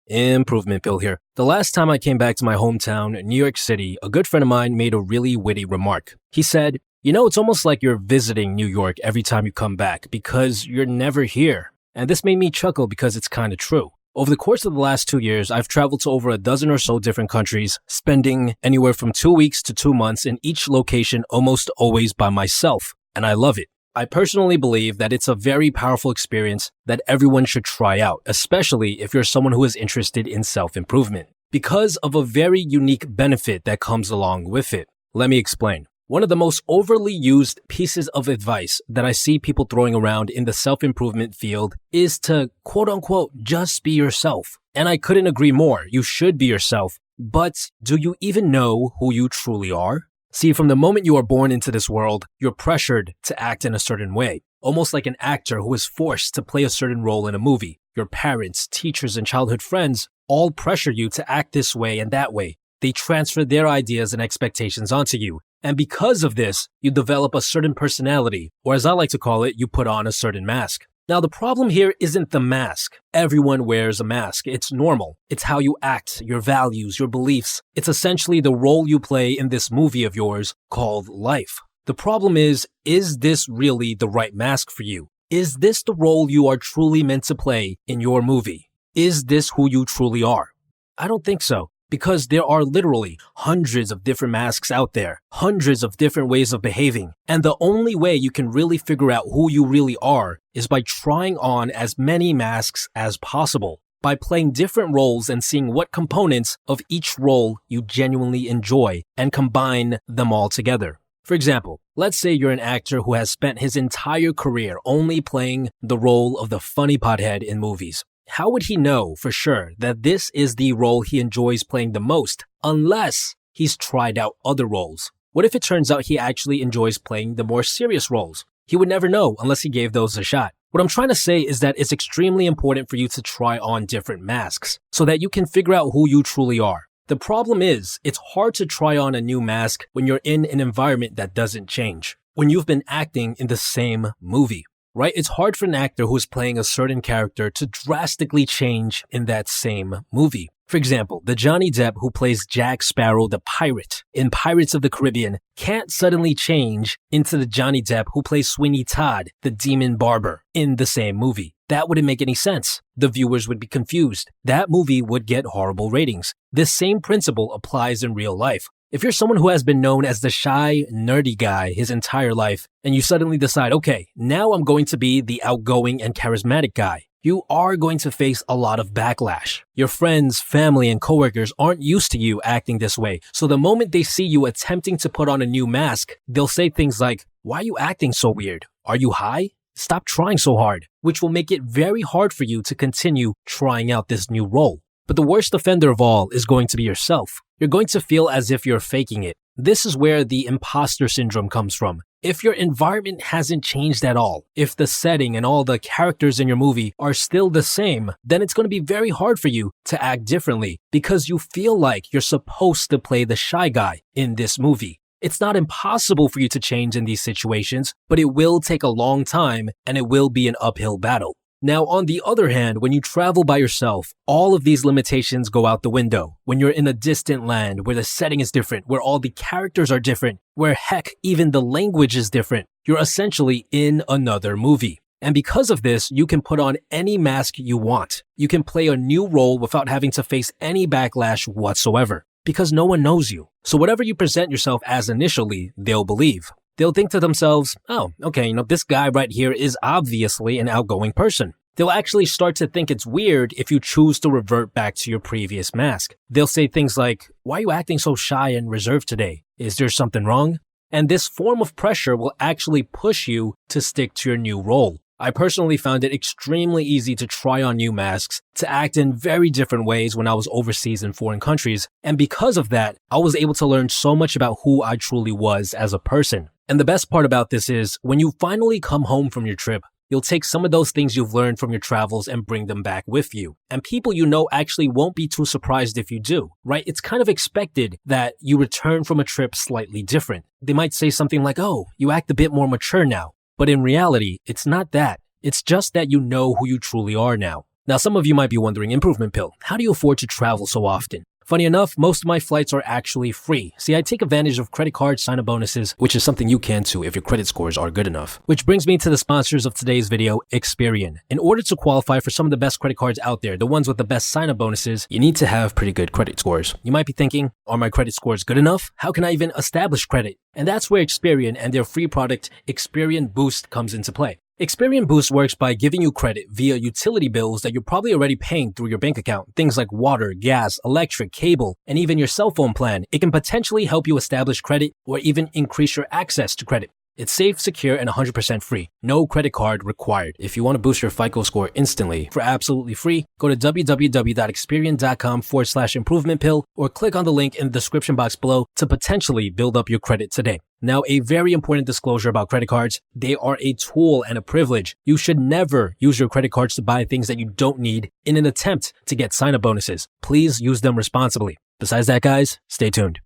Improvement Bill here. The last time I came back to my hometown, New York City, a good friend of mine made a really witty remark. He said, it's almost like you're visiting New York every time you come back because you're never here. And this made me chuckle because it's kind of true. Over the course of the last 2 years, I've traveled to over a dozen or so different countries, spending anywhere from 2 weeks to 2 months in each location almost always by myself. And I love it. I personally believe that it's a very powerful experience that everyone should try out, especially if you're someone who is interested in self-improvement, because of a very unique benefit that comes along with it. Let me explain. One of the most overly used pieces of advice that I see people throwing around in the self-improvement field is to, quote unquote, just be yourself. And I couldn't agree more. You should be yourself. But do you even know who you truly are? See, from the moment you are born into this world, you're pressured to act in a certain way, almost like an actor who is forced to play a certain role in a movie. Your parents, teachers, and childhood friends all pressure you to act this way and that way. They transfer their ideas and expectations onto you. And because of this, you develop a certain personality, or as I like to call it, you put on a certain mask. Now, the problem here isn't the mask. Everyone wears a mask. It's normal. It's how you act, your values, your beliefs. It's essentially the role you play in this movie of yours called life. The problem is this really the right mask for you? Is this the role you are truly meant to play in your movie? Is this who you truly are? I don't think so. Because there are literally hundreds of different masks out there, hundreds of different ways of behaving. And the only way you can really figure out who you really are is by trying on as many masks as possible, by playing different roles and seeing what components of each role you genuinely enjoy and combine them all together. For example, let's say you're an actor who has spent his entire career only playing the role of the funny pothead in movies. How would he know for sure that this is the role he enjoys playing the most unless he's tried out other roles? What if it turns out he actually enjoys playing the more serious roles? He would never know unless he gave those a shot. What I'm trying to say is that it's extremely important for you to try on different masks so that you can figure out who you truly are. The problem is, it's hard to try on a new mask when you're in an environment that doesn't change, when you've been acting in the same movie. Right? It's hard for an actor who is playing a certain character to drastically change in that same movie. For example, the Johnny Depp who plays Jack Sparrow the pirate in Pirates of the Caribbean can't suddenly change into the Johnny Depp who plays Sweeney Todd, the demon barber, in the same movie. That wouldn't make any sense. The viewers would be confused. That movie would get horrible ratings. This same principle applies in real life. If you're someone who has been known as the shy, nerdy guy his entire life, and you suddenly decide, okay, now I'm going to be the outgoing and charismatic guy, you are going to face a lot of backlash. Your friends, family, and coworkers aren't used to you acting this way. So the moment they see you attempting to put on a new mask, they'll say things like, "Why are you acting so weird? Are you high? Stop trying so hard," which will make it very hard for you to continue trying out this new role. But the worst offender of all is going to be yourself. You're going to feel as if you're faking it. This is where the imposter syndrome comes from. If your environment hasn't changed at all, if the setting and all the characters in your movie are still the same, then it's going to be very hard for you to act differently because you feel like you're supposed to play the shy guy in this movie. It's not impossible for you to change in these situations, but it will take a long time and it will be an uphill battle. Now, on the other hand, when you travel by yourself, all of these limitations go out the window. When you're in a distant land where the setting is different, where all the characters are different, where heck, even the language is different, you're essentially in another movie. And because of this, you can put on any mask you want. You can play a new role without having to face any backlash whatsoever, because no one knows you. So whatever you present yourself as initially, they'll believe. They'll think to themselves, oh, okay, this guy right here is obviously an outgoing person. They'll actually start to think it's weird if you choose to revert back to your previous mask. They'll say things like, "Why are you acting so shy and reserved today? Is there something wrong?" And this form of pressure will actually push you to stick to your new role. I personally found it extremely easy to try on new masks, to act in very different ways when I was overseas in foreign countries. And because of that, I was able to learn so much about who I truly was as a person. And the best part about this is, when you finally come home from your trip, you'll take some of those things you've learned from your travels and bring them back with you. And people you know actually won't be too surprised if you do, right? It's kind of expected that you return from a trip slightly different. They might say something like, "Oh, you act a bit more mature now." But in reality, it's not that. It's just that you know who you truly are now. Now, some of you might be wondering, Improvement Pill, how do you afford to travel so often? Funny enough, most of my flights are actually free. See, I take advantage of credit card sign-up bonuses, which is something you can too if your credit scores are good enough. Which brings me to the sponsors of today's video, Experian. In order to qualify for some of the best credit cards out there, the ones with the best sign-up bonuses, you need to have pretty good credit scores. You might be thinking, are my credit scores good enough? How can I even establish credit? And that's where Experian and their free product, Experian Boost, comes into play. Experian Boost works by giving you credit via utility bills that you're probably already paying through your bank account. Things like water, gas, electric, cable, and even your cell phone plan. It can potentially help you establish credit or even increase your access to credit. It's safe, secure, and 100% free. No credit card required. If you want to boost your FICO score instantly for absolutely free, go to www.experian.com/improvementpill or click on the link in the description box below to potentially build up your credit today. Now, a very important disclosure about credit cards. They are a tool and a privilege. You should never use your credit cards to buy things that you don't need in an attempt to get sign-up bonuses. Please use them responsibly. Besides that, guys, stay tuned.